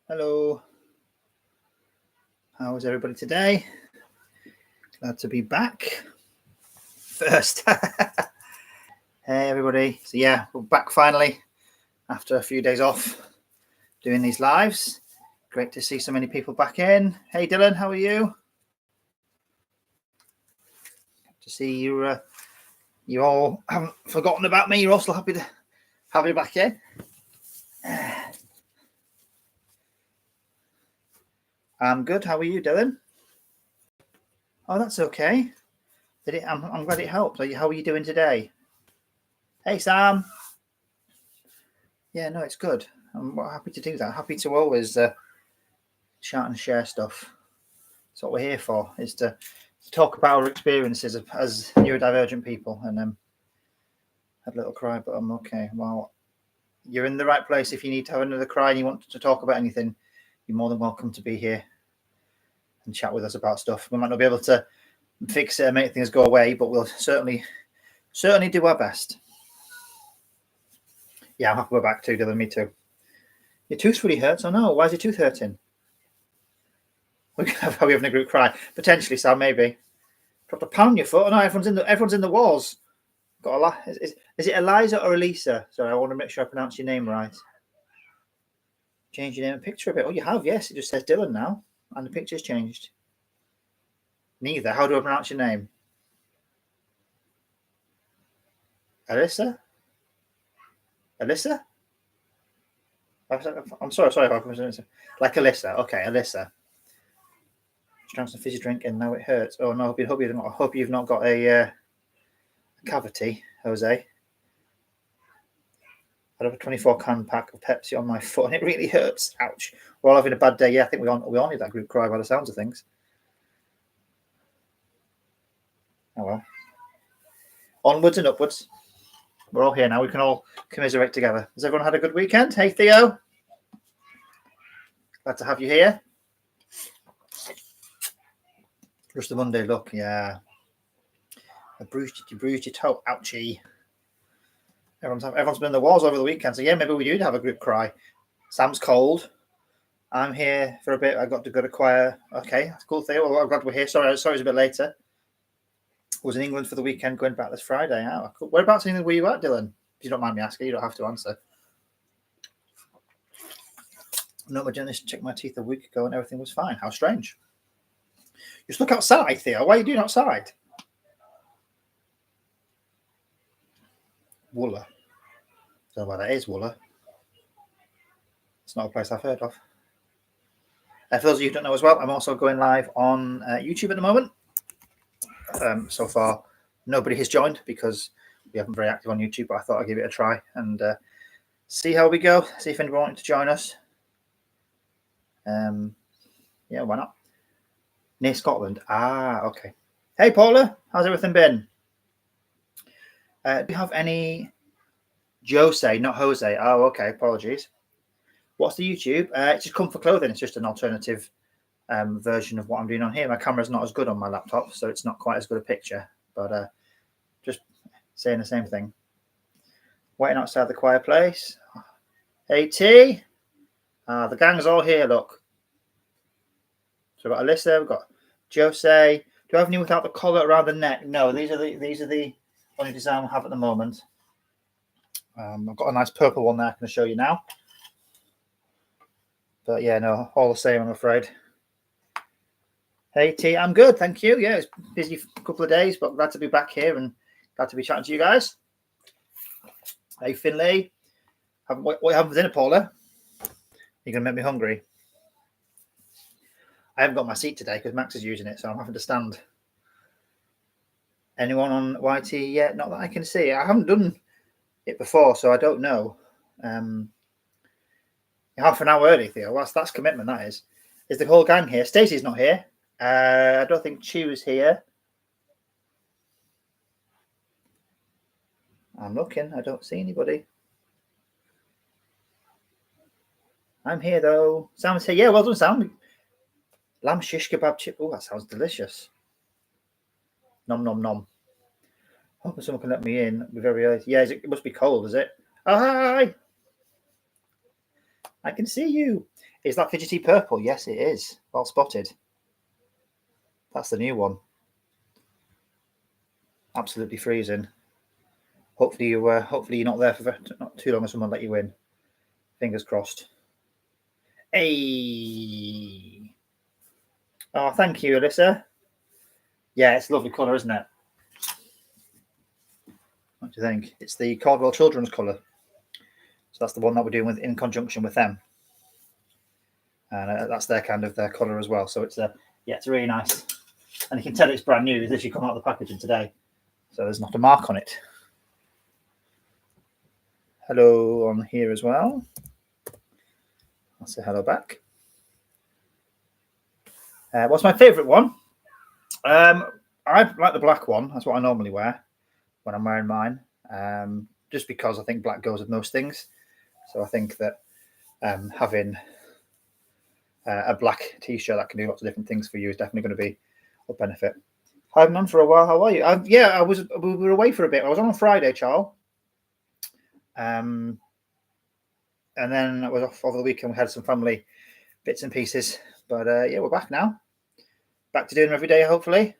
Hello. How is everybody today? Glad to be back. First. Hey, everybody. So, yeah, we're back finally after a few days off doing these lives. Great to see so many people back in. Hey, Dylan, how are you? To see you. You all haven't forgotten about me. You're also happy to have me back in. I'm good. How are you, Dylan? Oh, that's okay. I'm glad it helped. How are you doing today? Hey, Sam. Yeah, no, it's good. I'm happy to do that. Happy to always chat and share stuff. That's what we're here for, is to talk about our experiences as neurodivergent people. And had a little cry, but I'm okay. Well, you're in the right place. If you need to have another cry and you want to talk about anything, you're more than welcome to be here and chat with us about stuff. We might not be able to fix it and make things go away, but we'll certainly do our best. Yeah, I'm happy we're back too, Dylan. Me too. Your tooth really hurts. Oh no, why is your tooth hurting? We're having a group cry. Potentially, Sam, maybe. Dropped a pound on your foot. Oh no, everyone's in the walls. Got a lot. Is it Eliza or Elisa? Sorry, I want to make sure I pronounce your name right. Change your name and picture a bit. Oh, you have, yes. It just says Dylan now. And the picture's changed. Neither. How do I pronounce your name? Alyssa? Alyssa? I'm sorry if I pronounced it. Like Alyssa. Okay, Alyssa. Just drank some fizzy drink and now it hurts. Oh no, I hope you've not got a cavity, Jose. I have a 24-can pack of Pepsi on my foot and it really hurts. Ouch. We're all having a bad day. Yeah, I think we all need that group cry by the sounds of things. Oh well. Onwards and upwards. We're all here now. We can all commiserate together. Has everyone had a good weekend? Hey, Theo. Glad to have you here. Just a Monday look. Yeah. You bruised your toe. Ouchie. Everyone's been in the walls over the weekend. So, yeah, maybe we do have a group cry. Sam's cold. I'm here for a bit. I got to go to choir. Okay, that's cool, Theo. Well, I'm glad we're here. Sorry, it's a bit later. Was in England for the weekend, going back this Friday. Oh, cool. Whereabouts in England were you at, Dylan? If you don't mind me asking, you don't have to answer. No, my dentist checked my teeth a week ago and everything was fine. How strange. You stuck outside, Theo. What are you doing outside? Wooler. Don't know where that is, Wooler. It's not a place I've heard of. For those of you who don't know as well, I'm also going live on YouTube at the moment. So far, nobody has joined because we haven't been very active on YouTube, but I thought I'd give it a try and see how we go. See if anyone wanted to join us. Yeah, why not? Near Scotland. Ah, okay. Hey, Paula, how's everything been? Do you have any Jose, not Jose? Oh, okay. Apologies. What's the YouTube? It's just Comfa Clothing. It's just an alternative version of what I'm doing on here. My camera's not as good on my laptop, so it's not quite as good a picture, but just saying the same thing. Waiting outside the quiet place. Hey, T. The gang's all here, look. So we've got Alyssa, we've got Jose. Do I have any without the collar around the neck? No, these are the only design I have at the moment. I've got a nice purple one there I can show you now. But yeah, no, all the same, I'm afraid. Hey, T, I'm good, thank you. Yeah, it's busy for a couple of days, but glad to be back here and glad to be chatting to you guys. Hey, Finlay. What you having for dinner, Paula? You're going to make me hungry. I haven't got my seat today because Max is using it, so I'm having to stand. Anyone on YT yet? Not that I can see. I haven't done it before, so I don't know. Half an hour early, Theo. Well, that's commitment, that is. Is the whole gang here? Stacey's not here. I don't think Chew's here. I'm looking. I don't see anybody. I'm here, though. Sam's here. Yeah, well done, Sam. Lamb shish kebab chip. Oh, that sounds delicious. Nom, nom, nom. Hoping someone can let me in. It'll be very early. Yeah, it must be cold, is it? Oh, hi! I can see you. Is that Fidget-T purple? Yes, it is. Well spotted. That's the new one. Absolutely freezing. Hopefully you're not there for not too long, and someone let you in. Fingers crossed. Hey. Oh, thank you, Alyssa. Yeah, it's a lovely colour, isn't it? What do you think? It's the Caldwell Children's colour. So that's the one that we're doing in conjunction with them. And that's their colour as well. So it's it's really nice. And you can tell it's brand new. It's literally come out of the packaging today. So there's not a mark on it. Hello on here as well. I'll say hello back. What's my favourite one? I like the black one. That's what I normally wear when I'm wearing mine. Just because I think black goes with most things. So I think that having a black t-shirt that can do lots of different things for you is definitely going to be a benefit. I haven't on for a while. How are you? We were away for a bit. I was on Friday, Charles. And then I was off over the weekend. We had some family bits and pieces. But we're back now. Back to doing them every day, hopefully.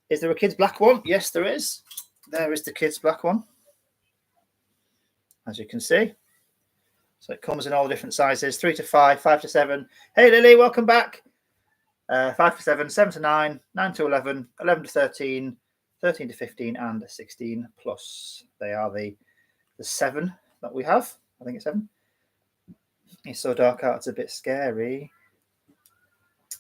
Is there a kids' black one? Yes, there is. There is the kids' black one. As you can see. So it comes in all the different sizes, 3 to 5, 5 to 7. Hey, Lily, welcome back. 5 to 7, 7 to 9, 9 to 11, 11 to 13, 13 to 15, and 16 plus. They are the 7 that we have. I think it's 7. It's so dark out, it's a bit scary.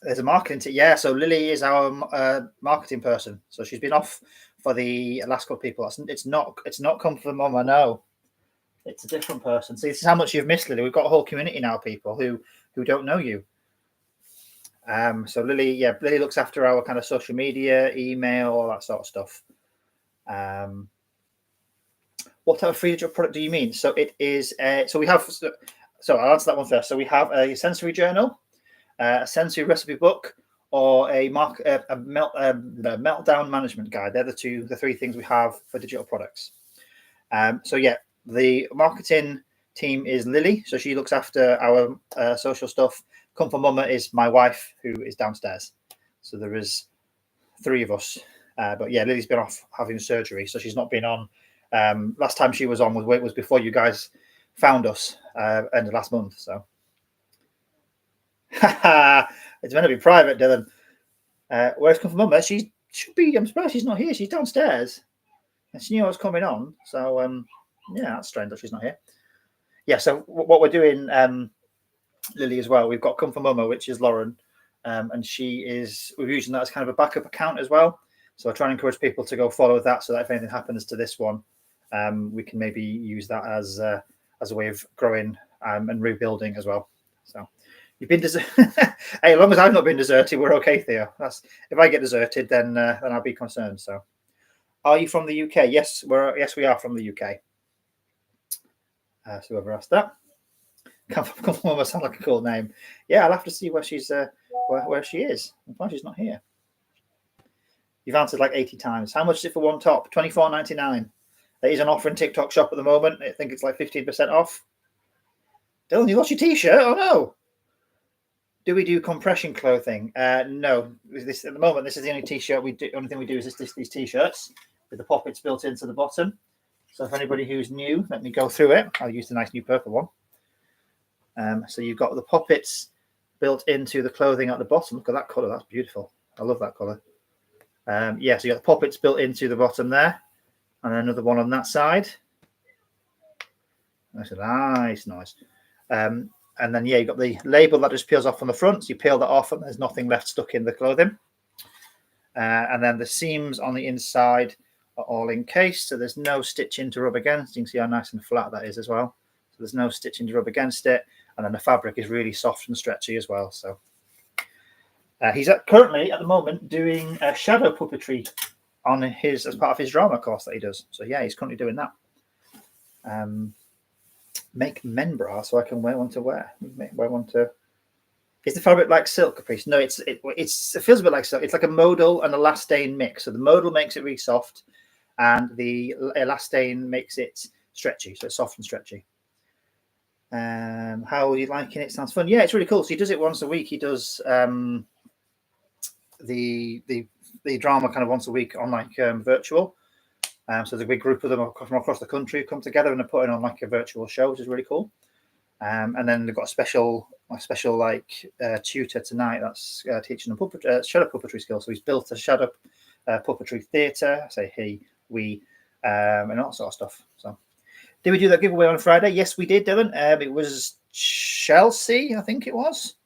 There's a marketing team. Yeah, so Lily is our marketing person. So she's been off for the last couple of people. It's not Comfa Mum, I know. It's a different person. See, this is how much you've missed, Lily. We've got a whole community now, people who don't know you. So Lily looks after our kind of social media, email, all that sort of stuff. What type of free digital product do you mean? So it is. So I'll answer that one first. So we have a sensory journal, a sensory recipe book, or a meltdown management guide. They're the 3 things we have for digital products. The marketing team is Lily, so she looks after our social stuff. Comfa Mama is my wife, who is downstairs. So there is 3 of us. Lily's been off having surgery, so she's not been on. Last time she was on was before you guys found us, end of last month. So it's meant to be private, Dylan. Where's Comfa Mama? She should be. I'm surprised she's not here. She's downstairs, and she knew I was coming on. So that's strange that she's not here. Yeah. So what we're doing, Lily, as well. We've got Comfa Mama, which is Lauren, and we're using that as kind of a backup account as well. So I try and encourage people to go follow that, so that if anything happens to this one, we can maybe use that as a way of growing and rebuilding as well. So you've been deserted. Hey, as long as I've not been deserted, we're okay, Theo. If I get deserted, then I'll be concerned. So, are you from the UK? Yes, we are from the UK. So whoever asked that. Comfa Mama sound like a cool name. Yeah, I'll have to see where she's where she is. I'm glad she's not here. You've answered like 80 times. How much is it for one top? $24.99. There is an offer in TikTok shop at the moment. I think it's like 15% off. Dylan, you lost your t-shirt? Oh no. Do we do compression clothing? No. At the moment, this is the only t-shirt we do. Only thing we do is these t-shirts with the Popits built into the bottom. So if anybody who's new, let me go through it. I'll use the nice new purple one. So you've got the Popits built into the clothing at the bottom. Look at that colour. That's beautiful. I love that colour. So you got the Popits built into the bottom there, and another one on that side. That's a nice. And then you got the label that just peels off on the front. So you peel that off, and there's nothing left stuck in the clothing. And then the seams on the inside are all encased, so there's no stitching to rub against. You can see how nice and flat that is as well. So there's no stitching to rub against it, and then the fabric is really soft and stretchy as well. So he's currently at the moment doing shadow puppetry as part of his drama course that he does. So yeah, he's currently doing that. Make men bra so I can wear one to wear. Is the fabric like silk, Caprice? No, it feels a bit like silk. It's like a modal and elastane mix. So the modal makes it really soft, and the elastane makes it stretchy, so it's soft and stretchy. How are you liking it? Sounds fun. Yeah, it's really cool. So he does it once a week. He does the drama kind of once a week on like virtual. So there's a big group of them from across the country who come together and are putting on like a virtual show, which is really cool. And then they've got a special like tutor tonight that's teaching them shadow puppetry skills. So he's built a shadow puppetry theatre. I say he, we, and all sort of stuff. So did we do that giveaway on Friday? Yes, we did, Dylan. It was Chelsea, I think it was,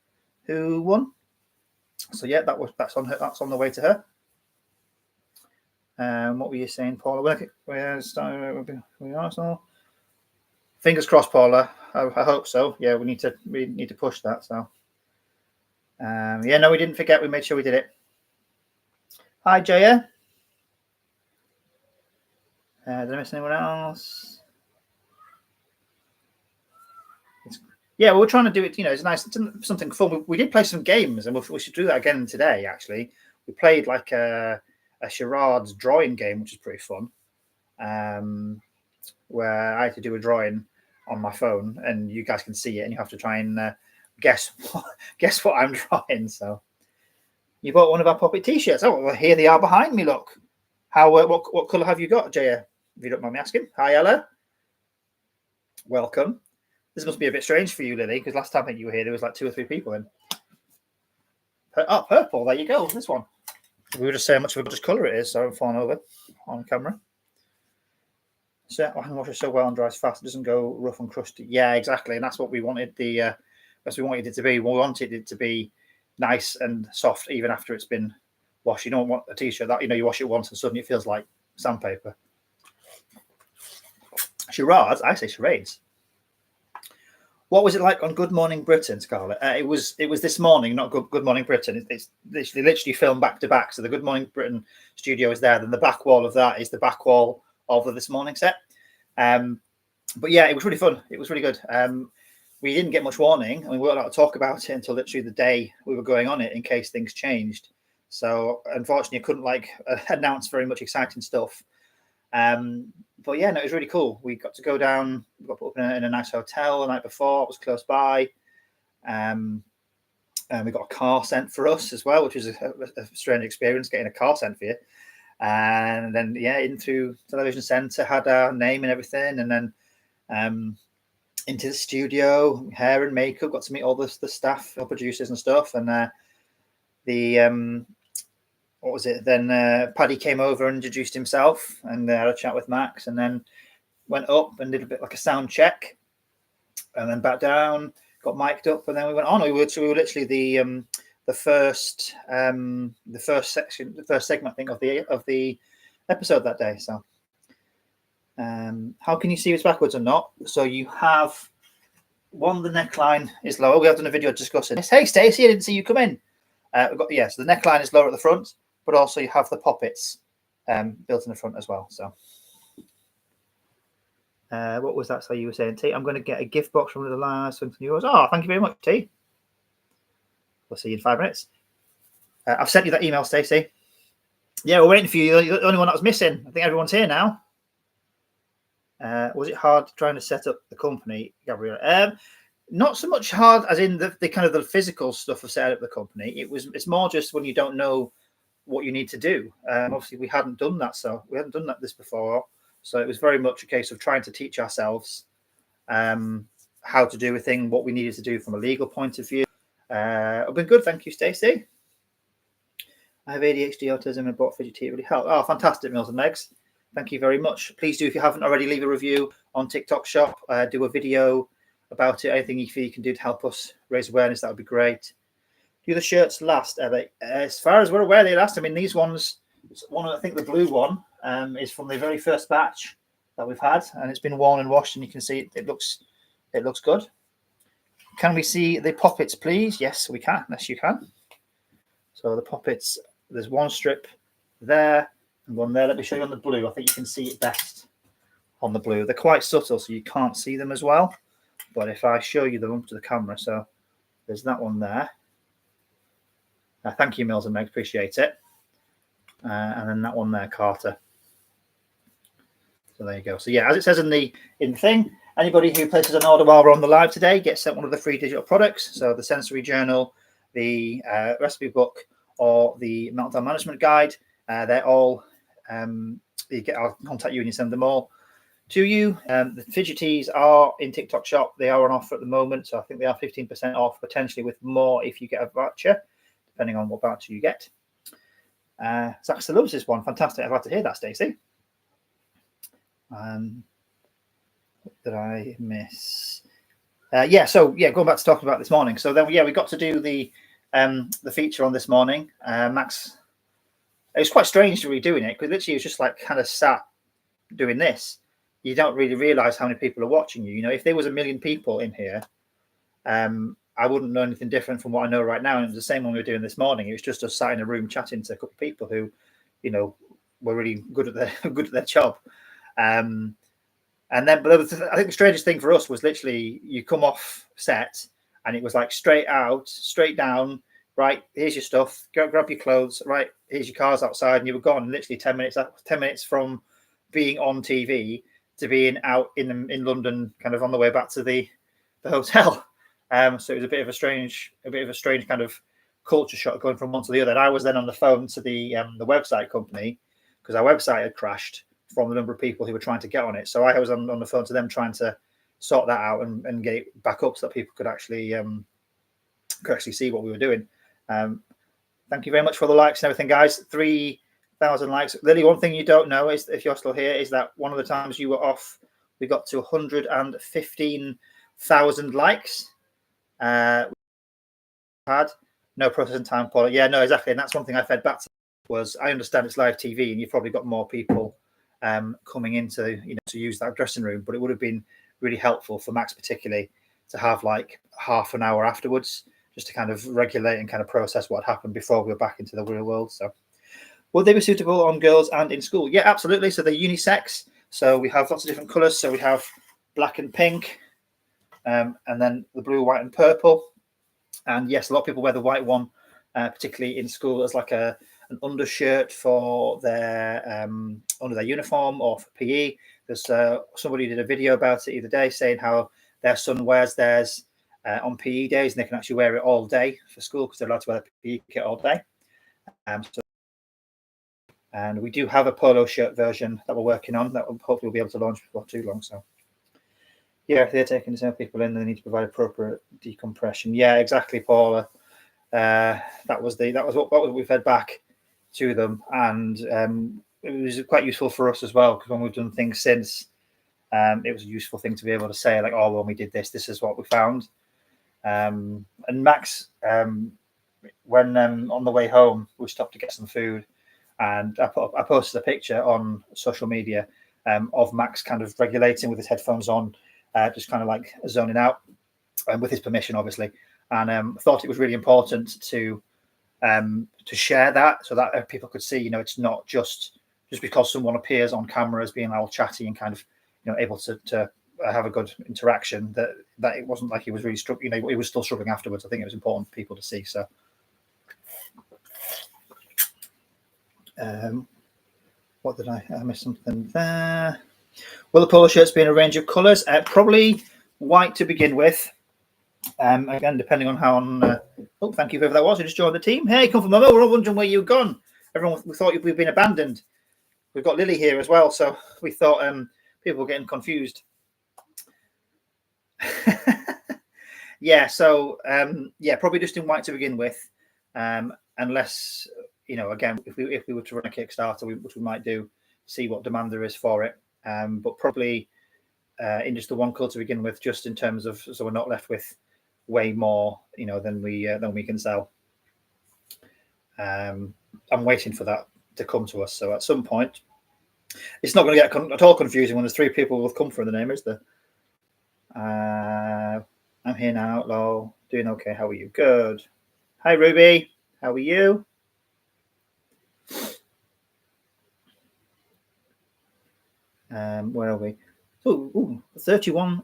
who won. So yeah, that's on her. That's on the way to her. What were you saying, Paula? Fingers crossed, Paula. I hope so. Yeah, we need to push that. So, yeah, no, we didn't forget. We made sure we did it. Hi, Jaya. Did I miss anyone else? Yeah, we're trying to do it. It's nice. It's something fun. We did play some games, and we should do that again today. Actually, we played like a charades drawing game, which is pretty fun. Where I had to do a drawing on my phone, and you guys can see it, and you have to try and guess what I'm drawing. So, you bought one of our Popit t-shirts. Oh, well, here they are behind me. Look, how what colour have you got, Jaya? If you don't mind me asking. Hi, Ella. Welcome. This must be a bit strange for you, Lily, because last time that you were here, there was like 2 or 3 people in. Oh, purple. There you go. This one. We were just saying how much of a gorgeous colour it is, so I'm falling over on camera. So I can wash it so well and dries fast; it doesn't go rough and crusty. Yeah, exactly, and that's what we wanted. That's what we wanted it to be. We wanted it to be nice and soft, even after it's been washed. You don't want a t-shirt that you wash it once and suddenly it feels like sandpaper. Charades, I say charades. What was it like on Good Morning Britain, Scarlett? It was this morning, not Good Morning Britain. It's literally filmed back to back. So the Good Morning Britain studio is there. Then the back wall of that is the back wall of the This Morning set. But yeah, it was really fun. It was really good. We didn't get much warning, and we weren't allowed to talk about it until literally the day we were going on it in case things changed. So unfortunately, I couldn't announce very much exciting stuff. But yeah, no, it was really cool. We got to go down. We got put up in a nice hotel the night before. It was close by. And we got a car sent for us as well, which was a strange experience, getting a car sent for you. And then into television centre, had our name and everything, and then into the studio, hair and makeup. Got to meet all the staff, producers and stuff. And what was it? Then Paddy came over and introduced himself, and had a chat with Max, and then went up and did a bit like a sound check, and then back down, got mic'd up, and then we went on. We were literally the first section, the first segment, I think, of the episode that day. So, how can you see it's backwards or not? So you have the neckline is lower. We have done a video discussing this. Hey, Stacey, I didn't see you come in. So the neckline is lower at the front, but also you have the Popits built in the front as well. So, what was that? So you were saying, T, I'm going to get a gift box from the last one from yours. Oh, thank you very much, T. We'll see you in 5 minutes. I've sent you that email, Stacey. Yeah, we're waiting for you. You're the only one that was missing. I think everyone's here now. Was it hard trying to set up the company, Gabriella? Not so much hard as in the kind of the physical stuff of setting up the company. It's more just when you don't know what you need to do. Obviously, we hadn't done that, this before. So it was very much a case of trying to teach ourselves how to do a thing, what we needed to do from a legal point of view. I've been good, thank you, Stacey. I have ADHD, autism, and bought Fidget-T. It really helped. Oh, fantastic, Mills and Megs. Thank you very much. Please do, if you haven't already, leave a review on TikTok Shop. Do a video about it. Anything you feel you can do to help us raise awareness, that would be great. Do the shirts last? As far as we're aware, they last. I mean, these ones, I think the blue one is from the very first batch that we've had, and it's been worn and washed, and you can see it looks good. Can we see the Popits, please? Yes, we can. Yes, you can. So the Popits, there's one strip there and one there. Let me show you on the blue. I think you can see it best on the blue. They're quite subtle, so you can't see them as well. But if I show you them up to the camera, so there's that one there. Thank you, Mills and Meg. Appreciate it. And then that one there, Carter. So there you go. So yeah, as it says in the thing, anybody who places an order while we're on the live today gets sent one of the free digital products. So the sensory journal, the recipe book, or the meltdown management guide. They're all I'll contact you and you send them all to you. The Fidget-Ts are in TikTok shop. They are on offer at the moment, so I think they are 15% off, potentially with more if you get a voucher, depending on what voucher you get. Zach still loves this one. Fantastic. I'm glad to hear that, Stacey. What did I miss? So going back to talking about this morning. So then, we got to do the feature on this morning. Max, it was quite strange to be doing it because literally it was just like kind of sat doing this. You don't really realize how many people are watching you. You know, if there was 1 million people in here, I wouldn't know anything different from what I know right now. And it was the same one we were doing this morning. It was just us sat in a room chatting to a couple of people who, you know, were really good at their job. And then, but I think the strangest thing for us was literally you come off set and it was like straight out, straight down. Right, here's your stuff. Go grab your clothes. Right, here's your cars outside, and you were gone. Literally 10 minutes from being on TV to being out in London, kind of on the way back to the hotel. So it was a bit of a strange kind of culture shock going from one to the other. And I was then on the phone to the website company because our website had crashed from the number of people who were trying to get on it. So I was on the phone to them trying to sort that out and get it back up so that people could actually see what we were doing. Thank you very much for the likes and everything, guys. 3,000 likes. Lily, one thing you don't know is, if you're still here, is that one of the times you were off, we got to 115,000 likes. Had no processing time, Paula. Yeah, no, exactly. And that's one thing I fed back to was I understand it's live TV and you've probably got more people coming into, to use that dressing room, but it would have been really helpful for Max particularly to have like half an hour afterwards just to kind of regulate and kind of process what happened before we were back into the real world. So would they be suitable on girls and in school? Yeah, absolutely. So they're unisex. So we have lots of different colors. So we have black and pink, and then the blue, white, and purple. And yes, a lot of people wear the white one, particularly in school, as like an undershirt for their under their uniform or for PE. There's somebody did a video about it the other day saying how their son wears theirs on PE days, and they can actually wear it all day for school because they're allowed to wear the PE kit all day. And we do have a polo shirt version that we're working on that we'll hopefully be able to launch before too long. So yeah, if they're taking the same people in, they need to provide appropriate decompression. Yeah, exactly, Paula. That was what we fed back to them, and it was quite useful for us as well because when we've done things since, it was a useful thing to be able to say like, oh, when we did this, this is what we found. And Max, when on the way home, we stopped to get some food, and I posted a picture on social media of Max kind of regulating with his headphones on, just kind of like zoning out, with his permission, obviously. And thought it was really important to share that so that people could see, it's not just because someone appears on camera as being all chatty and kind of, able to have a good interaction, that it wasn't like he was really struggling. He was still struggling afterwards. I think it was important for people to see. So, what did I miss something there? Will the polo shirts be in a range of colours? Probably white to begin with. Again, depending on how thank you whoever that was who just joined the team. Hey, come from Momo. We're all wondering where you've gone. Everyone, we thought we've been abandoned. We've got Lily here as well, so we thought people were getting confused. Yeah, so probably just in white to begin with, unless again, if we were to run a Kickstarter, which we might do, see what demand there is for it, but probably in just the one colour to begin with, just in terms of so we're not left with way more than we can sell. I'm waiting for that to come to us, so at some point it's not going to get at all confusing when there's 3 people with Comfa in the name, is there? I'm here now, Outlaw. Doing okay. How are you? Good. Hi, Ruby. How are you? Where are we? Ooh, 31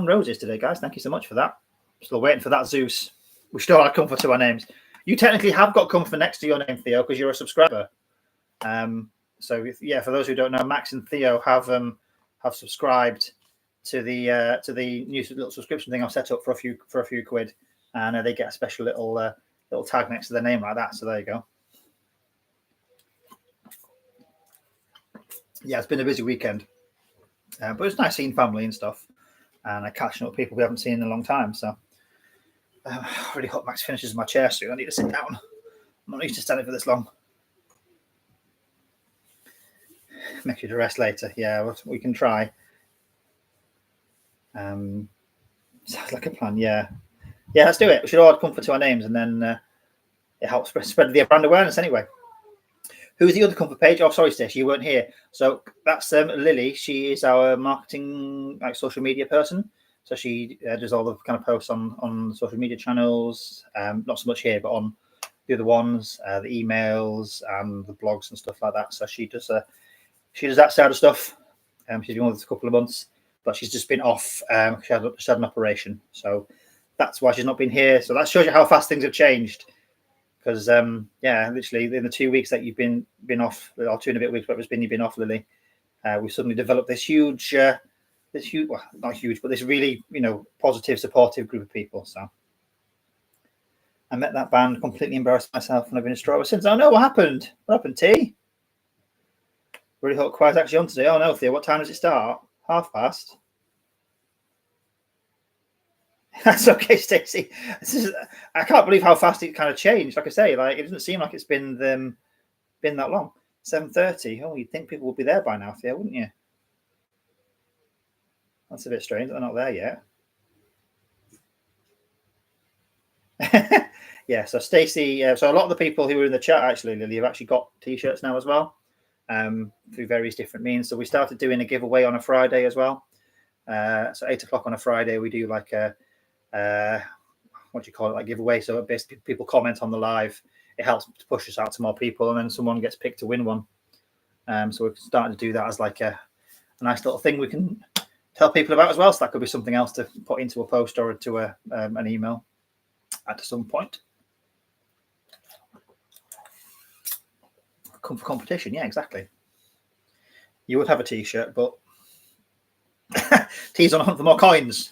roses today, guys. Thank you so much for that. Still waiting for that, Zeus. We still have Comfa to our names. You technically have got Comfa next to your name, Theo, because you're a subscriber. So yeah, for those who don't know, Max and Theo have have subscribed to the new little subscription thing I've set up for a few quid, and they get a special little tag next to their name like that. So there you go. Yeah, it's been a busy weekend, but it's nice seeing family and stuff, and catching up with people we haven't seen in a long time. So I really hope Max finishes my chair soon. I need to sit down. I'm not used to standing for this long. Make you to rest later. Yeah, we can try. Sounds like a plan. Yeah, let's do it. We should all add Comfa to our names, and then it helps spread the brand awareness anyway. Who's the other Comfa page? Oh, sorry, Stacey, you weren't here. So that's Lily. She is our marketing, social media person. So she does all the kind of posts on social media channels. Not so much here, but on the other ones, the emails and the blogs and stuff like that. So she does that side of stuff. She's been with us a couple of months, but she's just been off. She had an operation, so that's why she's not been here. So that shows you how fast things have changed. Because literally in the 2 weeks that you've been off, or 2 and a bit weeks, whatever it's been, you've been off, Lily. We suddenly developed this huge, well, not huge, but this really, positive, supportive group of people. So I met that band, completely embarrassed myself, and I've been in straw ever since. Oh no, what happened? What happened, T? Really hope Choir's actually on today. Oh no, Theo, what time does it start? 5:30. That's okay, Stacey. I can't believe how fast it kind of changed. Like I say, it doesn't seem like it's been that long. 7:30. Oh, you'd think people would be there by now, Theo, wouldn't you? That's a bit strange that they're not there yet. Yeah, so Stacey, so a lot of the people who were in the chat, actually, Lily, have actually got T-shirts now as well, through various different means. So we started doing a giveaway on a Friday as well. So 8 o'clock on a Friday, we do like a what do you call it, like giveaway. So basically people comment on the live, it helps to push us out to more people, and then someone gets picked to win one. So we're starting to do that as like a nice little thing we can tell people about as well. So that could be something else to put into a post or into an email at some point. Come for competition, yeah, exactly. You would have a T-shirt, but T's on a hunt for more coins.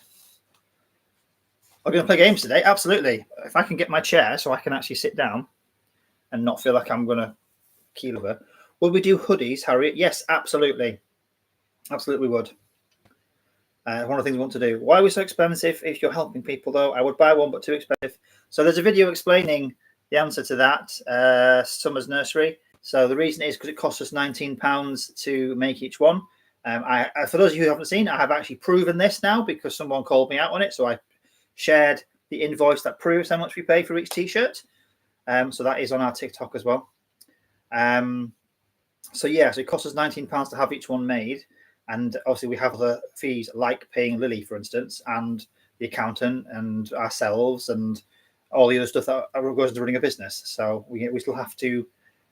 Are we going to play games today? Absolutely. If I can get my chair so I can actually sit down and not feel like I'm going to keel over. Will we do hoodies, Harriet? Yes, absolutely. Absolutely would. One of the things we want to do. Why are we so expensive? If you're helping people, though, I would buy one, but too expensive. So there's a video explaining the answer to that, Summer's Nursery. So the reason is because it costs us £19 to make each one. For those of you who haven't seen, I have actually proven this now because someone called me out on it. So I shared the invoice that proves how much we pay for each T-shirt. So that is on our TikTok as well. So it costs us £19 to have each one made. And obviously we have the fees like paying Lily, for instance, and the accountant and ourselves and all the other stuff that goes into running a business. So we still have to,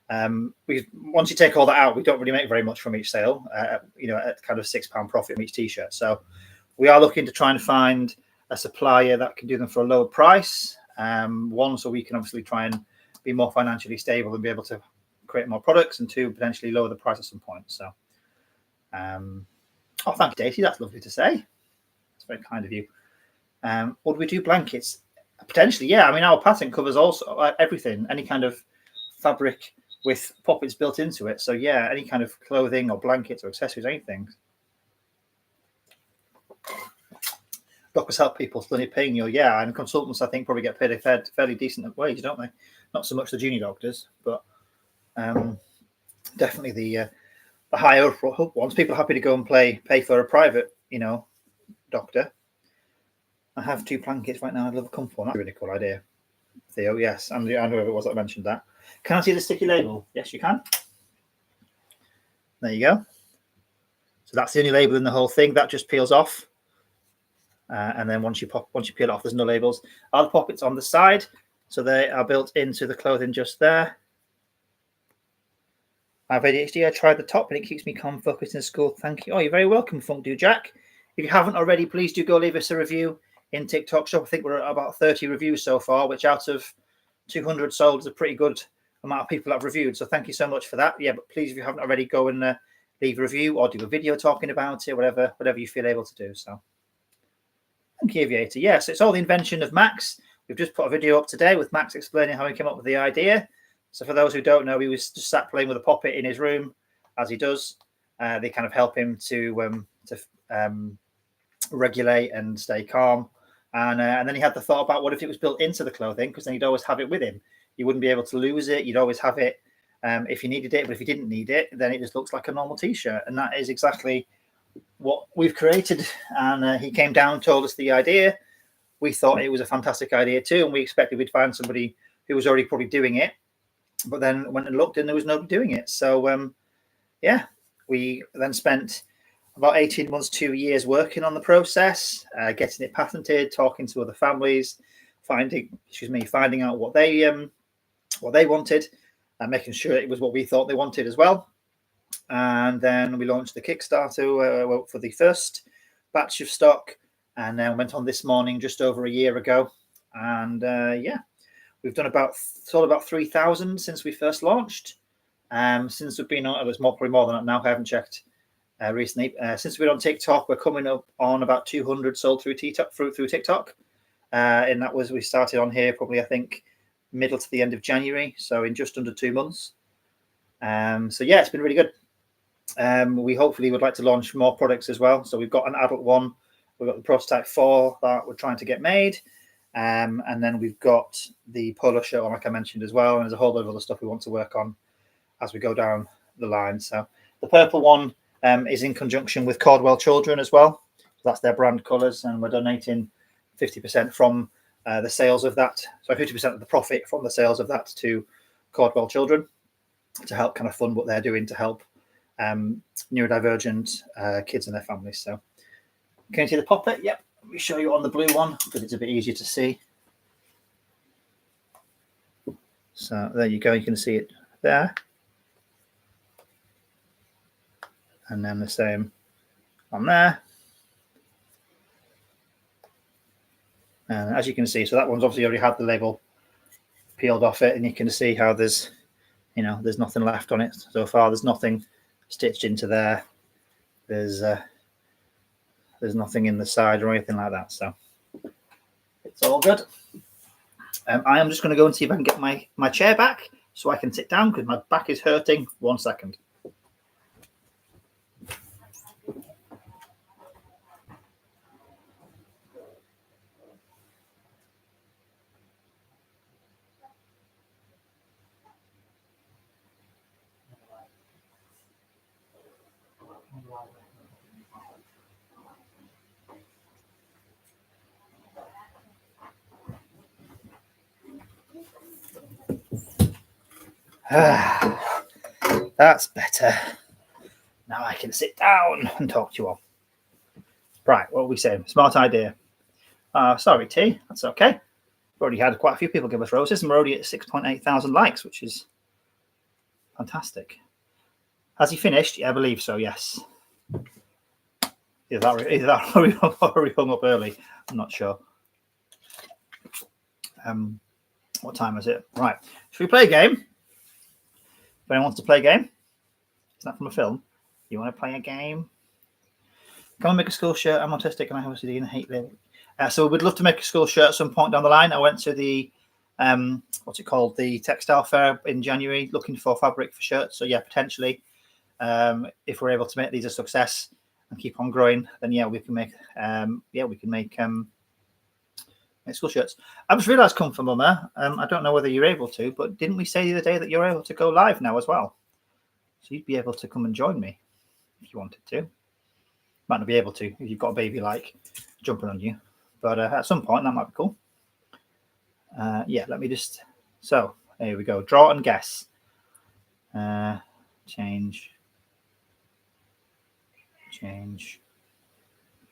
once you take all that out, we don't really make very much from each sale, at kind of £6 profit from each T-shirt. So we are looking to try and find a supplier that can do them for a lower price. One, so we can obviously try and be more financially stable and be able to create more products, and two, potentially lower the price at some point. So, thank you, Daisy. That's lovely to say. That's very kind of you. Would we do blankets? Potentially, yeah. I mean, our pattern covers also everything, any kind of fabric with Popits built into it. So, yeah, any kind of clothing or blankets or accessories, anything. Doctors help people, so they're paying you, yeah. And consultants, I think, probably get paid a fairly decent wage, don't they? Not so much the junior doctors, but definitely the higher up ones. People are happy to go and pay for a private, doctor. I have 2 blankets right now. I'd love a Comfa. That's a really cool idea, Theo. Yes, and whoever it was that mentioned that. Can I see the sticky label? Yes, you can. There you go. So that's the only label in the whole thing. That just peels off. And then once you peel it off, there's no labels. Are the Popits on the side? So they are built into the clothing just there. I have ADHD. I tried the top, and it keeps me calm, focused in school. Thank you. Oh, you're very welcome, Funk Do Jack. If you haven't already, please do go leave us a review in TikTok Shop. I think we're at about 30 reviews so far, which out of 200 sold is a pretty good amount of people that have reviewed. So thank you so much for that. Yeah, but please, if you haven't already, go and leave a review or do a video talking about it, whatever you feel able to do. So thank you, Aviator. Yes, it's all the invention of Max. We've just put a video up today with Max explaining how he came up with the idea. So for those who don't know, he was just sat playing with a Popit in his room, as he does. They kind of help him to regulate and stay calm. And then he had the thought about what if it was built into the clothing, because then he'd always have it with him. You wouldn't be able to lose it. You'd always have it if you needed it. But if you didn't need it, then it just looks like a normal T-shirt. And that is exactly what we've created. And he came down, told us the idea. We thought it was a fantastic idea too, and we expected we'd find somebody who was already probably doing it. But then went and looked, and there was nobody doing it. So yeah, we then spent about 18 months, 2 years working on the process, getting it patented, talking to other families, finding out what they wanted, and making sure it was what we thought they wanted as well. And then we launched the Kickstarter for the first batch of stock, and then went on this morning just over a year ago. And yeah, we've done about 3,000 since we first launched. Since we've been on, it was probably more than that now. I haven't checked recently. Since we've been on TikTok, we're coming up on about 200 sold through TikTok. And that was, we started on here probably, I think, middle to the end of January, so in just under 2 months. So yeah, it's been really good. We hopefully would like to launch more products as well. So we've got an adult one, we've got the prototype 4 that we're trying to get made, and then we've got the polo shirt one, like I mentioned as well, and there's a whole lot of other stuff we want to work on as we go down the line. So the purple one is in conjunction with Cordwell Children as well. So that's their brand colours, and we're donating 50% from the sales of that. So 50% of the profit from the sales of that to Cordwell Children to help kind of fund what they're doing to help neurodivergent kids and their families. So can you see the Popit? Yep. Let me show you on the blue one because it's a bit easier to see. So there you go. You can see it there. And then the same on there. And as you can see, so that one's obviously already had the label peeled off it, and you can see how there's, there's nothing left on it so far. There's nothing stitched into there. There's nothing in the side or anything like that. So it's all good. I am just going to go and see if I can get my chair back so I can sit down because my back is hurting. 1 second. That's better. Now I can sit down and talk to you all. Right, what are we saying? Smart idea. Sorry, T. That's okay. We've already had quite a few people give us roses, and we're already at 6.8 thousand likes, which is fantastic. Has he finished? Yeah, I believe so, yes. Either that or we hung up early. I'm not sure. What time is it? Right. Should we play a game? If anyone wants to play a game, it's not from a film. You want to play a game? Come and make a school shirt. I'm autistic and I have OCD and hate label. So we'd love to make a school shirt at some point down the line. I went to the what's it called? The textile fair in January, looking for fabric for shirts. So yeah, potentially, if we're able to make these a success and keep on growing, then yeah, we can make school shirts. I just realised, Comfa Mama, I don't know whether you're able to, but didn't we say the other day that you're able to go live now as well? So you'd be able to come and join me if you wanted to. Might not be able to if you've got a baby like jumping on you, but at some point that might be cool. Yeah, let me just. So here we go. Draw and guess. Change.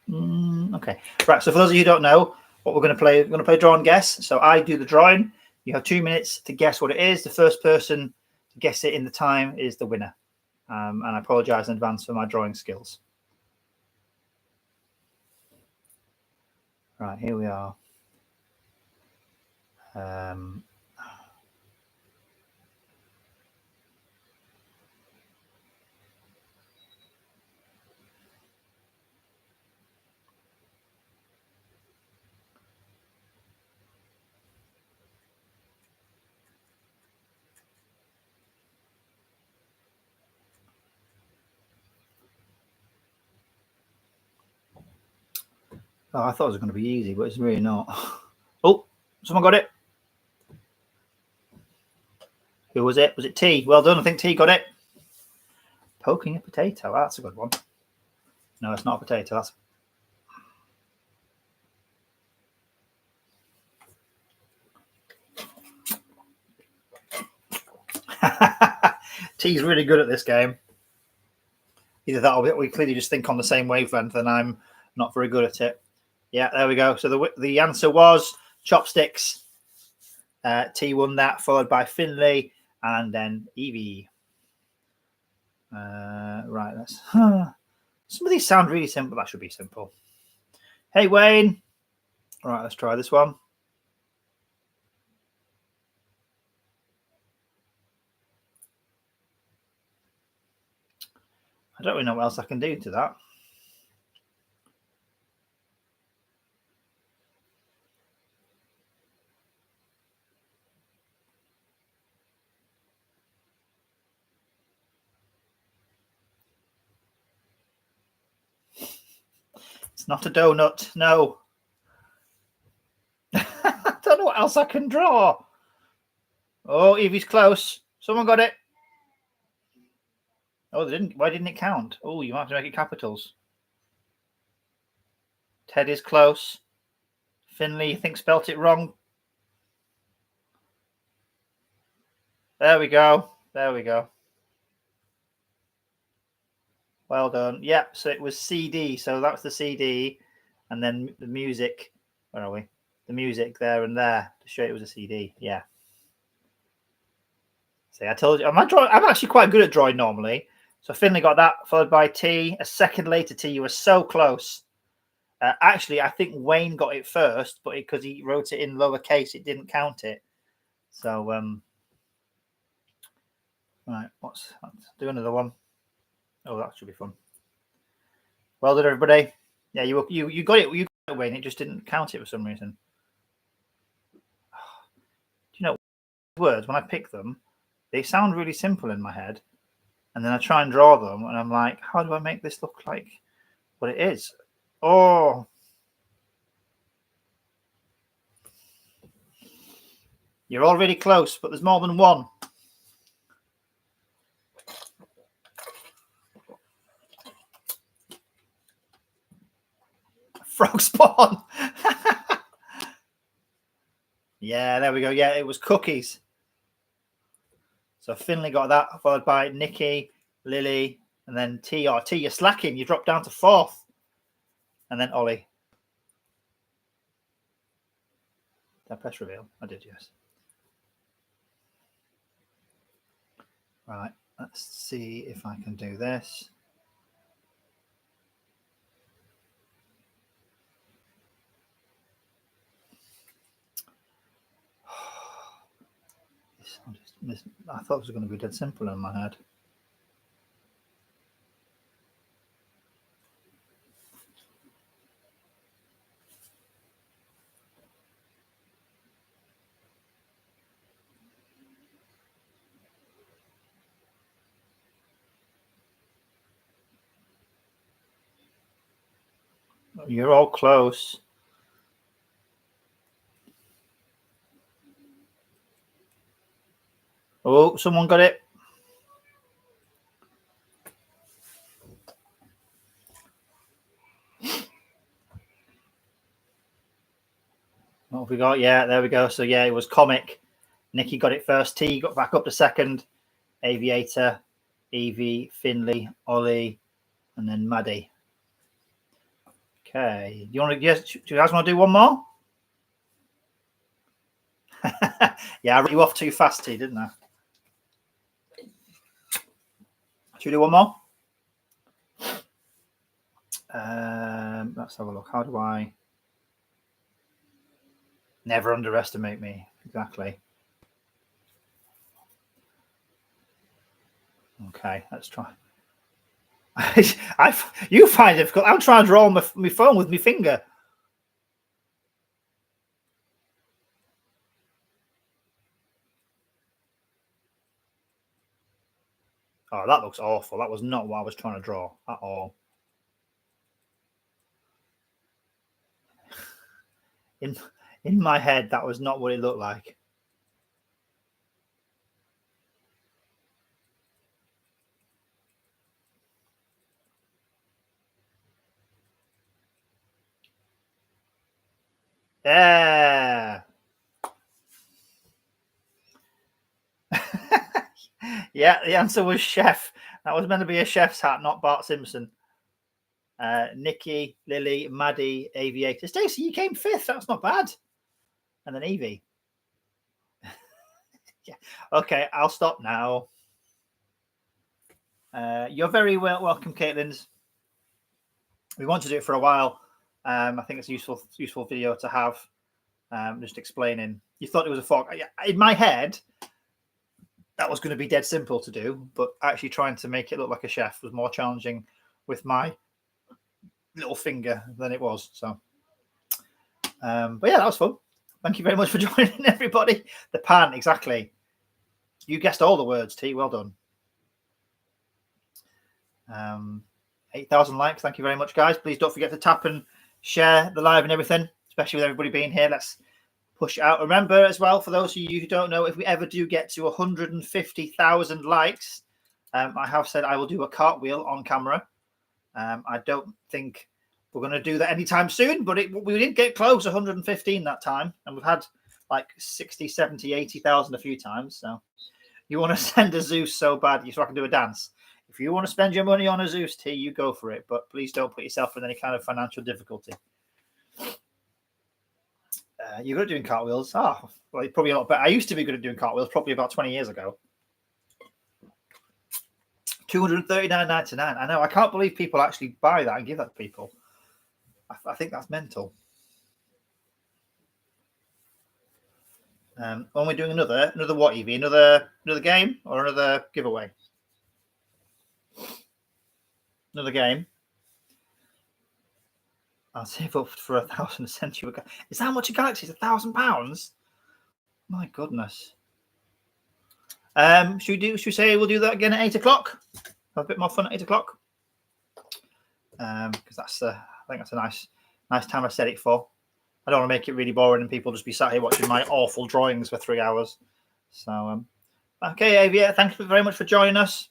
Okay. Right. So for those of you who don't know what we're going to play draw and guess. So I do the drawing. You have 2 minutes to guess what it is. The first person to guess it in the time is the winner. And I apologise in advance for my drawing skills. Right, here we are. Oh, I thought it was going to be easy, but it's really not. Oh, someone got it. Who was it? Was it T? Well done. I think T got it. Poking a potato. That's a good one. No, it's not a potato. That's T's really good at this game. Either that or we clearly just think on the same wavelength and I'm not very good at it. Yeah, there we go. So the answer was chopsticks. T won that, followed by Finley and then Evie. Right, let's... Some of these sound really simple. That should be simple. Hey, Wayne. All right, let's try this one. I don't really know what else I can do to that. It's not a donut. No. I don't know what else I can draw. Oh, Evie's close. Someone got it. Oh, they didn't. Why didn't it count? Oh, you might have to make it capitals. Ted is close. Finley, I think, spelt it wrong. There we go. There we go. Well done. Yeah, so it was CD. So that's the CD. And then the music. Where are we? The music there and there to show it was a CD. Yeah. See, I told you. I'm actually quite good at drawing normally. So Finley got that, followed by T. A second later, T. You were so close. Actually, I think Wayne got it first, but because he wrote it in lowercase, it didn't count it. So, right, let's do another one. Oh, that should be fun. Well done, everybody. Yeah, you got it. You got it, Wayne. It just didn't count it for some reason. Do you know words when I pick them? They sound really simple in my head, and then I try and draw them, and I'm like, how do I make this look like what it is? Oh. You're already close, but there's more than one. Frog spawn. Yeah, there we go. Yeah, it was cookies. So Finley got that, followed by Nikki, Lily, and then T. Oh, T, you're slacking. You dropped down to fourth. And then Ollie. Did I press reveal? I did, yes. Right, let's see if I can do this. I thought it was going to be dead simple in my head. You're all close. Oh, someone got it. What have we got? Yeah, there we go. So, yeah, it was comic. Nikki got it first. T got back up to second. Aviator, Evie, Finley, Ollie, and then Maddie. Okay. Do you guys want to do one more? Yeah, I ran you off too fast, T, didn't I? Should we do one more? Let's have a look. How do I... Never underestimate me. Exactly. Okay, let's try. You find it difficult. I'm trying to draw my phone with my finger. Oh, that looks awful. That was not what I was trying to draw at all. in my head, that was not what it looked like. Yeah. Yeah, the answer was chef. That was meant to be a chef's hat, not Bart Simpson. Nikki, Lily, Maddie, Aviator. Stacey, you came 5th. That's not bad. And then Evie. Yeah. Okay, I'll stop now. You're very welcome, Caitlin. We wanted to do it for a while. I think it's a useful video to have. Just explaining. You thought it was a fog. In my head, that was going to be dead simple to do, but actually trying to make it look like a chef was more challenging with my little finger than it was. So, but yeah, that was fun. Thank you very much for joining, everybody. The pan, exactly. You guessed all the words, T. Well done. 8,000 likes. Thank you very much, guys. Please don't forget to tap and share the live and everything, especially with everybody being here. Let's push it out. Remember as well, for those of you who don't know, if we ever do get to 150,000 likes, I have said I will do a cartwheel on camera. I don't think we're going to do that anytime soon, but we did get close, 115 that time, and we've had like 60, 70, 80,000 a few times. So you want to send a Zeus so bad so I can do a dance. If you want to spend your money on a Zeus T, you go for it, but please don't put yourself in any kind of financial difficulty. You're good at doing cartwheels. Oh, well, probably a lot better. I used to be good at doing cartwheels probably about 20 years ago. 239.99. I know. I can't believe people actually buy that and give that to people. I think that's mental. When we're doing another what, Evie? Another game or another giveaway? Another game. I'll save up for 1,000 century. Is that how much a galaxy is? £1,000? My goodness. Should we say we'll do that again at 8 o'clock? Have a bit more fun at 8 o'clock. Because that's I think that's a nice time I set it for. I don't want to make it really boring and people just be sat here watching my awful drawings for 3 hours. So okay, Avia, thank you very much for joining us.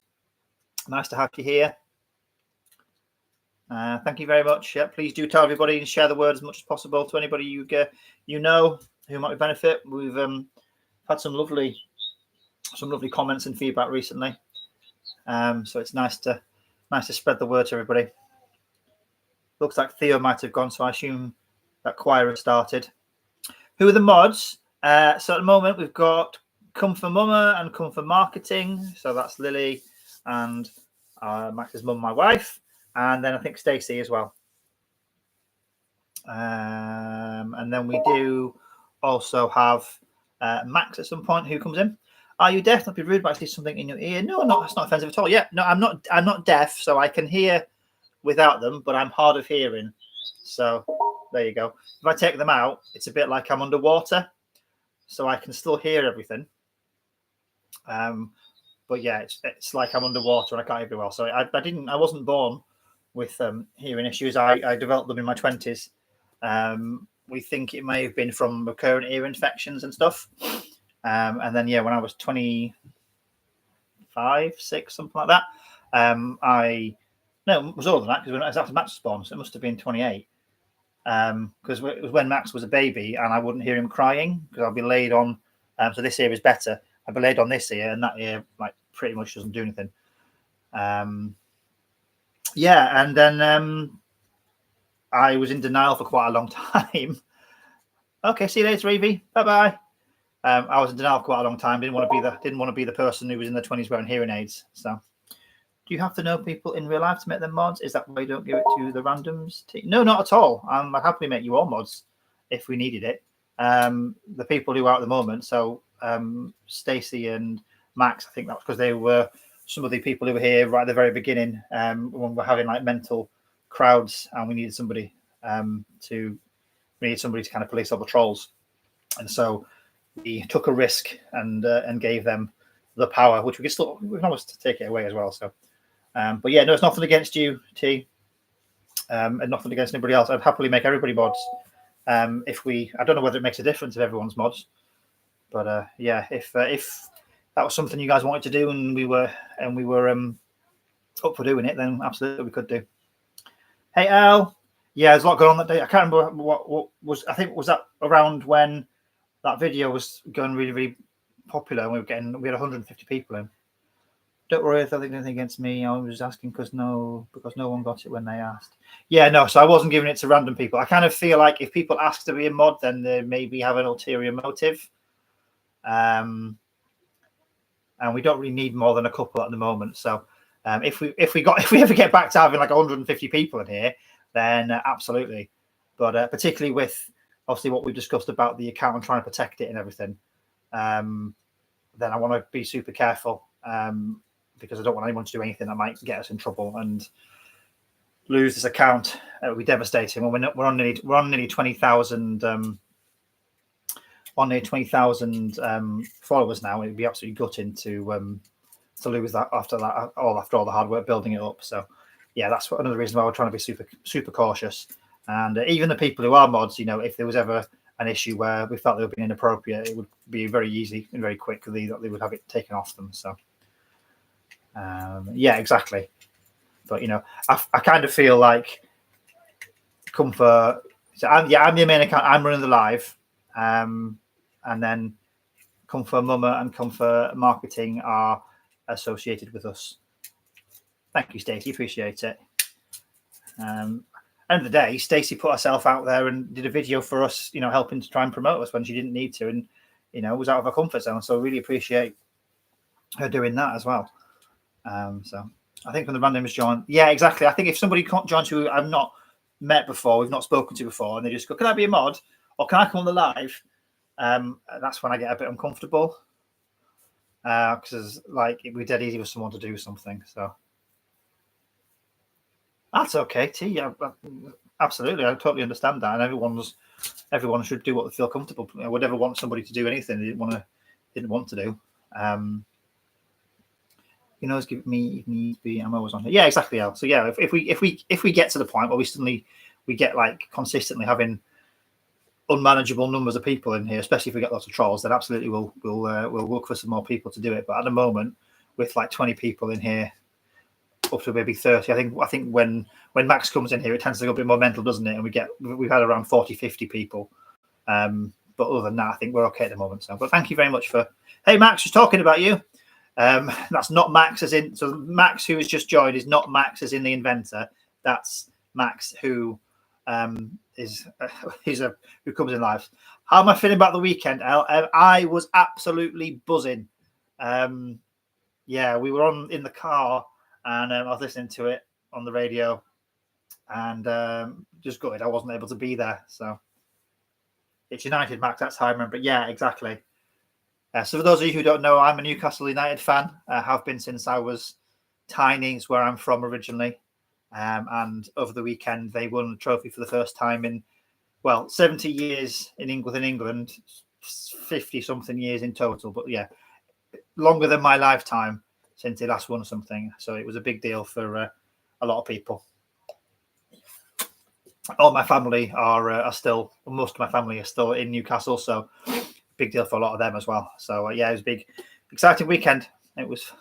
Nice to have you here. Thank you very much. Yeah, please do tell everybody and share the word as much as possible to anybody you know who might benefit. We've had some lovely comments and feedback recently, so it's nice to spread the word to everybody. Looks like Theo might have gone, so I assume that choir has started. Who are the mods? So at the moment we've got Comfa Mama and Comfa Marketing. So that's Lily and Max's mum, my wife. And then I think Stacey as well. And then we do also have Max at some point who comes in. Are you deaf? Not be rude, but I see something in your ear. No, I'm not. That's not offensive at all. Yeah, no, I'm not deaf, so I can hear without them, but I'm hard of hearing. So there you go. If I take them out, it's a bit like I'm underwater, so I can still hear everything. But yeah, it's like I'm underwater and I can't hear very well. So I wasn't born with hearing issues. I developed them in my 20s. We think it may have been from recurrent ear infections and stuff. And then, yeah, when I was 25, 6, something like that, it was older than that because it was after Max was born, so it must have been 28. Because it was when Max was a baby and I wouldn't hear him crying because I'll be laid on. So this ear is better. I'd be laid on this ear and that ear like pretty much doesn't do anything. Yeah, and then I was in denial for quite a long time. Okay, see you later, Evie. Bye-bye. I was in denial for quite a long time. Didn't want to be the person who was in their 20s wearing hearing aids. So, do you have to know people in real life to make them mods? Is that why you don't give it to the randoms? No, not at all. I'd happily make you all mods if we needed it. The people who are at the moment, so Stacey and Max, I think that's because they were some of the people who were here right at the very beginning when we're having like mental crowds and we needed somebody to kind of police all the trolls, and so we took a risk and gave them the power, which we can always take it away as well. So, but yeah, no, it's nothing against you, T, and nothing against anybody else. I'd happily make everybody mods I don't know whether it makes a difference if everyone's mods, but yeah, if that was something you guys wanted to do and we were up for doing it, then absolutely we could do. Hey Al, yeah, there's a lot going on that day. I can't remember what was. I think was that around when that video was going really, really popular and we had 150 people in. Don't worry if I think anything against me. I was asking because no one got it when they asked. Yeah, no, so I wasn't giving it to random people. I kind of feel like if people ask to be a mod, then they maybe have an ulterior motive. And we don't really need more than a couple at the moment. So if we ever get back to having like 150 people in here, then absolutely. But particularly with obviously what we've discussed about the account and trying to protect it and everything, then I want to be super careful. Because I don't want anyone to do anything that might get us in trouble and lose this account. It would be devastating. When we're on nearly 20,000 followers now. It'd be absolutely gutting to lose that after all the hard work building it up. So yeah, that's another reason why we're trying to be super cautious. And even the people who are mods, if there was ever an issue where we felt they were being inappropriate, it would be very easy and very quickly that they would have it taken off them. So. Yeah, exactly. But I kind of feel like Comfa. So I'm the main account. I'm running the live, and then Comfa Mama and Comfa Marketing are associated with us. Thank you, Stacey. Appreciate it. End of the day, Stacey put herself out there and did a video for us. Helping to try and promote us when she didn't need to, and was out of her comfort zone. So I really appreciate her doing that as well. So I think when the randomers join, yeah, exactly. I think if somebody joins who I've not met before, we've not spoken to before, and they just go, "Can I be a mod? Or can I come on the live?" That's when I get a bit uncomfortable because like it'd be dead easy for someone to do something. So that's okay, T. Yeah, absolutely. I totally understand that, and everyone should do what they feel comfortable. I would never want somebody to do anything they didn't want to do. Give me be. I'm always on here. Yeah, exactly. Al. So yeah, if we get to the point where we get like consistently having unmanageable numbers of people in here, especially if we get lots of trolls, then absolutely we'll look for some more people to do it. But at the moment, with like 20 people in here, up to maybe 30, I think when Max comes in here, it tends to go a bit more mental, doesn't it? And we've had around 40-50 people. But other than that, I think we're okay at the moment. So, but thank you very much for. Hey, Max, just talking about you. That's not Max as in, so Max who has just joined is not Max as in the inventor. That's Max who who comes in live. How am I feeling about the weekend? I was absolutely buzzing. Yeah, we were in the car and I was listening to it on the radio and just gutted I wasn't able to be there. So it's United, Max. That's how I remember. Yeah, exactly. So for those of you who don't know, I'm a Newcastle United fan. I have been since I was tiny. It's where I'm from originally. And over the weekend, they won the trophy for the first time in, 70 years in England, 50-something years in total. But yeah, longer than my lifetime since they last won something. So it was a big deal for a lot of people. All my family are still, most of my family are still in Newcastle. So big deal for a lot of them as well. So yeah, it was a big, exciting weekend. It was.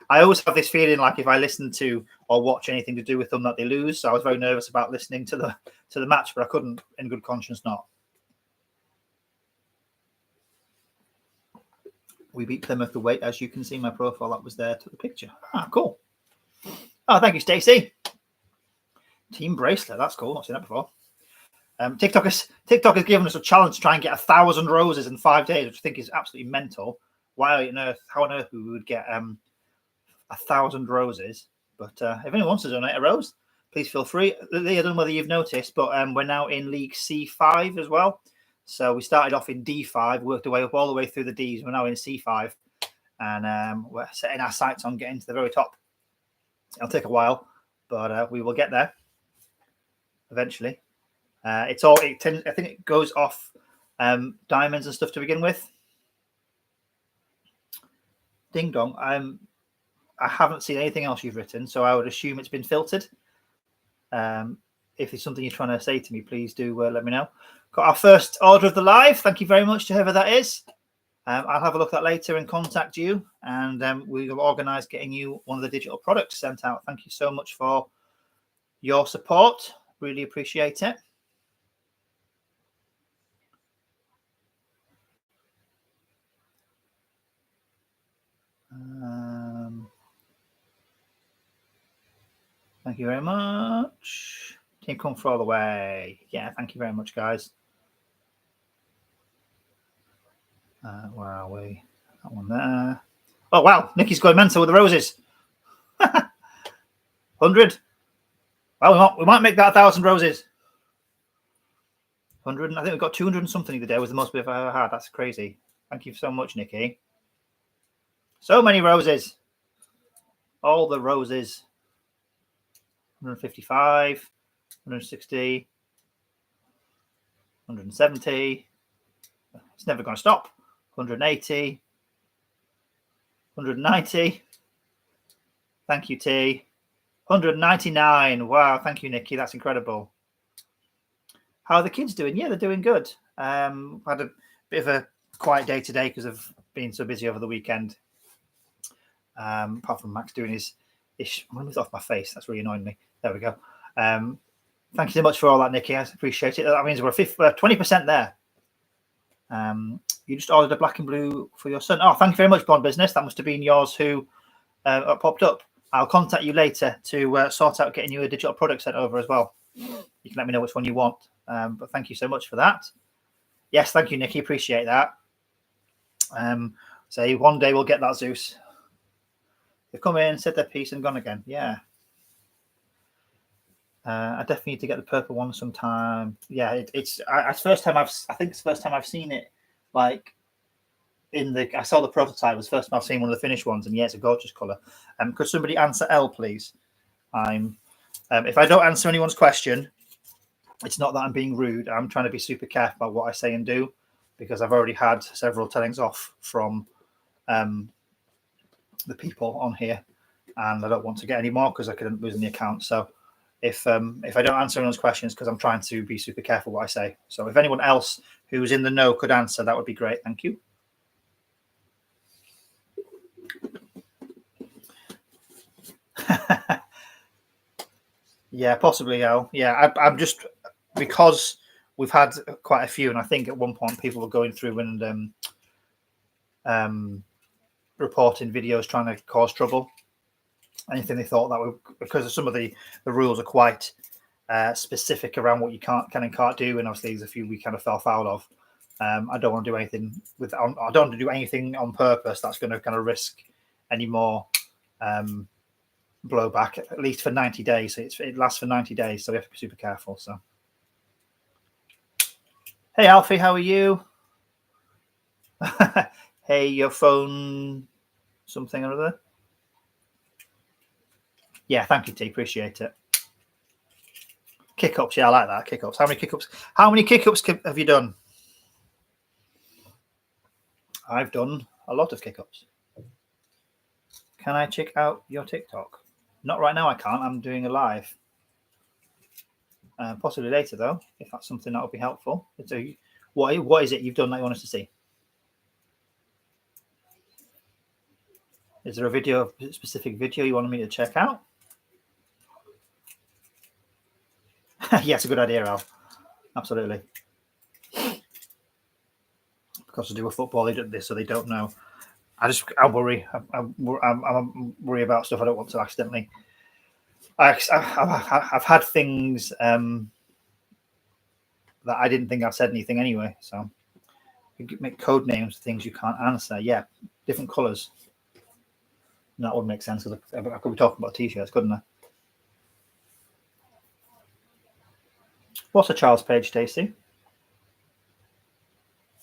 I always have this feeling like if I listen to or watch anything to do with them that they lose. So I was very nervous about listening to the match, but I couldn't, in good conscience, not. We beat Plymouth away, as you can see my profile that was there to the picture. Ah, cool. Oh, thank you, Stacey. Team bracelet, that's cool. Not seen that before. TikTok has given us a challenge to try and get 1,000 roses in 5 days, which I think is absolutely mental. Why on earth? How on earth we would get 1,000 roses? But if anyone wants to donate a rose, please feel free. I don't know whether you've noticed, but we're now in League C5 as well. So we started off in D5, worked our way up all the way through the Ds. We're now in C5, and we're setting our sights on getting to the very top. It'll take a while, but we will get there eventually. I think it goes off diamonds and stuff to begin with. Ding dong. I haven't seen anything else you've written, so I would assume it's been filtered. If there's something you're trying to say to me, please do let me know. got our first order of the live. Thank you very much to whoever that is. I'll have a look at that later and contact you, and we will organise getting you one of the digital products sent out. Thank you so much for your support. Really appreciate it. Thank you very much. Team Comfa all the way. Yeah, thank you very much, guys. Where are we? That one there. Oh, wow. Nikki's going mental with the roses. 100. Well, we might make that 1,000 roses. 100. I think we've got 200 and something today. Was the most we've ever had. That's crazy. Thank you so much, Nikki. So many roses. All the roses. 155, 160, 170. It's never going to stop. 180, 190. Thank you, T. 199. Wow, thank you, Nikki. That's incredible. How are the kids doing? Yeah, they're doing good. Had a bit of a quiet day today because of being so busy over the weekend. Apart from Max doing his ish. I'm going to move off my face. That's really annoying me. There we go. Thank you so much for all that, Nikki. I appreciate it. That means we're 20% there. You just ordered a black and blue for your son. Oh, thank you very much, Bond Business. That must have been yours who popped up. I'll contact you later to sort out getting you a digital product sent over as well. You can let me know which one you want. But thank you so much for that. Yes, thank you, Nikki. Appreciate that. Say one day we'll get that Zeus. They've come in, said their piece, and gone again. Yeah. I definitely need to get the purple one sometime. Yeah, it's the first time I think it's the first time I've seen it. Like I saw the prototype. It was the first time I've seen one of the finished ones, and yeah, it's a gorgeous color. Could somebody answer L, please? If I don't answer anyone's question, it's not that I'm being rude. I'm trying to be super careful about what I say and do, because I've already had several tellings off from the people on here, and I don't want to get any more because I could end up losing the account. So if I don't answer anyone's questions, because I'm trying to be super careful what I say. So if anyone else who's in the know could answer, that would be great. Thank you. Yeah, possibly, Al. Yeah, I'm just, because we've had quite a few, and I think at one point people were going through and reporting videos trying to cause trouble. Anything they thought that would, because of some of the rules are quite specific around what you can and can't do, and obviously there's a few we kind of fell foul of. I don't want to do anything I don't want to do anything on purpose that's going to kind of risk any more blowback, at least for 90 days. So it lasts for 90 days, so we have to be super careful. So, hey Alfie, how are you? Hey, your phone something or other. Yeah, thank you, T. Appreciate it. Kick-ups, yeah, I like that. Kick-ups. How many kick-ups? How many kick-ups have you done? I've done a lot of kick-ups. Can I check out your TikTok? Not right now, I can't. I'm doing a live. Possibly later, though, if that's something that would be helpful. So, what is it you've done that you want us to see? Is there a specific video you wanted me to check out? Yes, a good idea, Al. Absolutely. Because to do a football, they do this, so they don't know. I worry. I worry about stuff I don't want to accidentally. I've had things that I didn't think I said anything anyway. So you make code names for things you can't answer. Yeah, different colours. That would make sense, because I could be talking about t-shirts, couldn't I? What's a child's page, Stacey?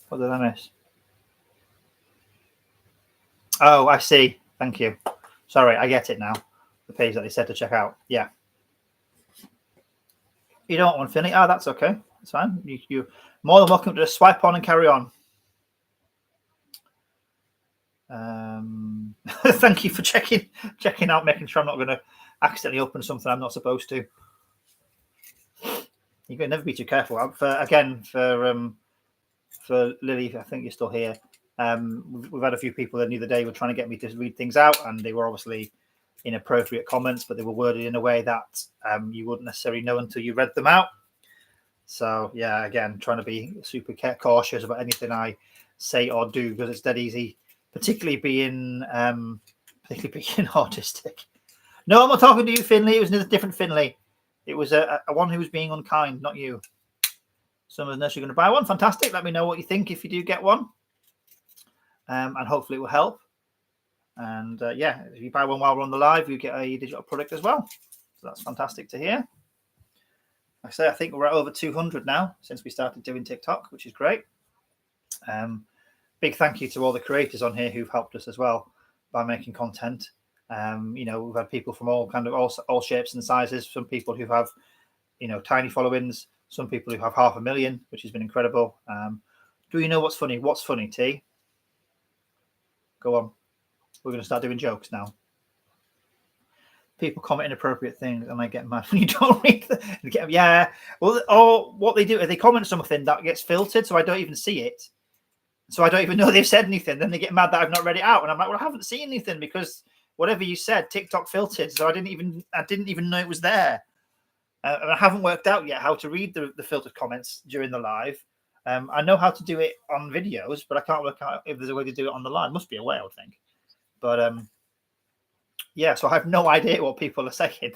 What did I miss? Oh, I see. Thank you. Sorry, I get it now. The page that they said to check out. Yeah. You don't want one, Finley? Oh, that's okay. That's fine. You're more than welcome to just swipe on and carry on. Thank you for checking out, making sure I'm not going to accidentally open something I'm not supposed to. You can never be too careful. For Lily, I think you're still here. We've had a few people that the other day were trying to get me to read things out, and they were obviously inappropriate comments, but they were worded in a way that you wouldn't necessarily know until you read them out. So yeah, again, trying to be super cautious about anything I say or do, because it's dead easy, particularly being autistic. No, I'm not talking to you, Finley. It was a different Finley. It was a one who was being unkind, not you. Some of the nurses are going to buy one. Fantastic. Let me know what you think if you do get one. And hopefully it will help. And yeah, if you buy one while we're on the live, you get a digital product as well. So that's fantastic to hear. Like I say, I think we're at over 200 now since we started doing TikTok, which is great. Big thank you to all the creators on here who've helped us as well by making content. We've had people from all shapes and sizes. Some people who have, tiny followings. Some people who have 500,000, which has been incredible. Do you know what's funny? What's funny, T? Go on. We're going to start doing jokes now. People comment inappropriate things, and I get mad when you don't read them. Yeah. Well, or what they do is they comment something that gets filtered, so I don't even see it. So I don't even know they've said anything. Then they get mad that I've not read it out, and I'm like, well, I haven't seen anything because whatever you said, TikTok filtered, so I didn't even know it was there. And I haven't worked out yet how to read the filtered comments during the live. I know how to do it on videos, but I can't work out if there's a way to do it on the live. Must be a way, I would think. But yeah, so I have no idea what people are saying.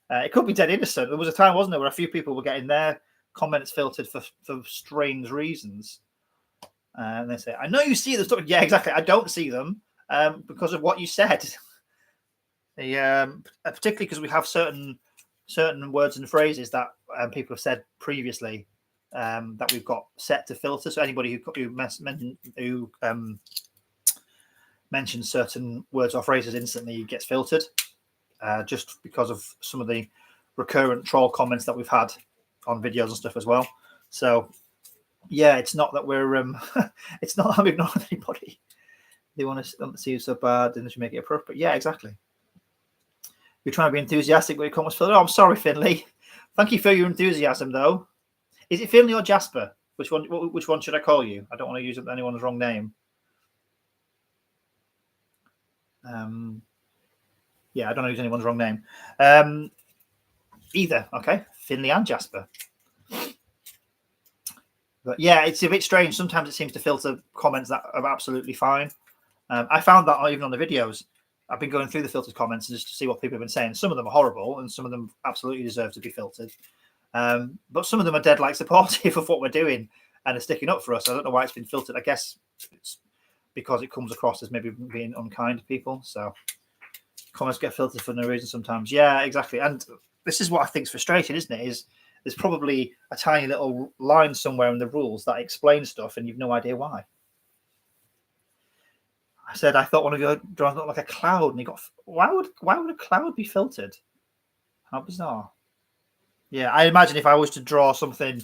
It could be dead innocent. There was a time, wasn't there, where a few people were getting their comments filtered for strange reasons. And they say, I know you see the stuff. Yeah, exactly. I don't see them because of what you said. Particularly because we have certain words and phrases that people have said previously that we've got set to filter. So anybody who mentions certain words or phrases instantly gets filtered, just because of some of the recurrent troll comments that we've had on videos and stuff as well. So yeah, it's not that we're it's not that we've ignored anybody. They want to see you so bad, then they should make it appropriate. Yeah, exactly. You're trying to be enthusiastic, but your comments filtered. Oh, I'm sorry, Finley. Thank you for your enthusiasm, though. Is it Finley or Jasper? Which one should I call you? I don't want to use anyone's wrong name. Yeah, I don't want to use anyone's wrong name. Either, okay. Finley and Jasper. But yeah, it's a bit strange. Sometimes it seems to filter comments that are absolutely fine. I found that even on the videos. I've been going through the filtered comments just to see what people have been saying. Some of them are horrible, and some of them absolutely deserve to be filtered. But some of them are dead supportive of what we're doing and are sticking up for us. I don't know why it's been filtered. I guess it's because it comes across as maybe being unkind to people. So comments get filtered for no reason sometimes. Yeah, exactly. And this is what I think is frustrating, isn't it? Is there's probably a tiny little line somewhere in the rules that explains stuff, and you've no idea why. I said I thought one of your drawings looked like a cloud, and he got. Why would a cloud be filtered? How bizarre! Yeah, I imagine if I was to draw something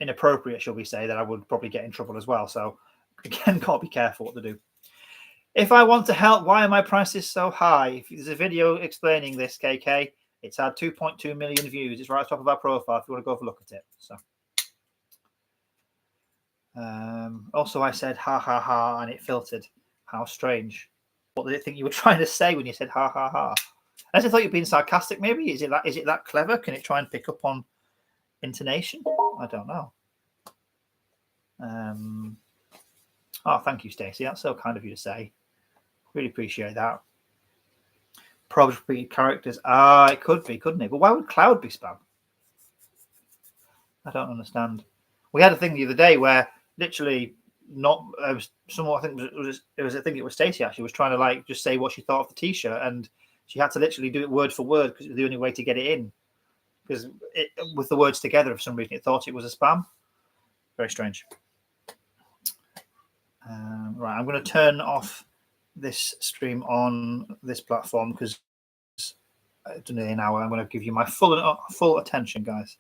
inappropriate, shall we say, that I would probably get in trouble as well. So again, gotta be careful what to do. If I want to help, why are my prices so high? If there's a video explaining this, KK, it's had 2.2 million views. It's right at the top of our profile if you want to go have a look at it. So. Also, I said ha ha ha, and it filtered. How strange! What did it think you were trying to say when you said ha ha ha? I thought you were being sarcastic. Maybe is it that clever? Can it try and pick up on intonation? I don't know. Oh, thank you, Stacey. That's so kind of you to say. Really appreciate that. Probably repeated characters. It could be, couldn't it? But why would cloud be spam? I don't understand. We had a thing the other day where literally someone, I think it was Stacey actually was trying to just say what she thought of the t-shirt, and she had to literally do it word for word because it was the only way to get it in, because with the words together for some reason it thought it was a spam. Very strange. Right, I'm going to turn off this stream on this platform because it's nearly an hour. I'm going to give you my full attention, guys.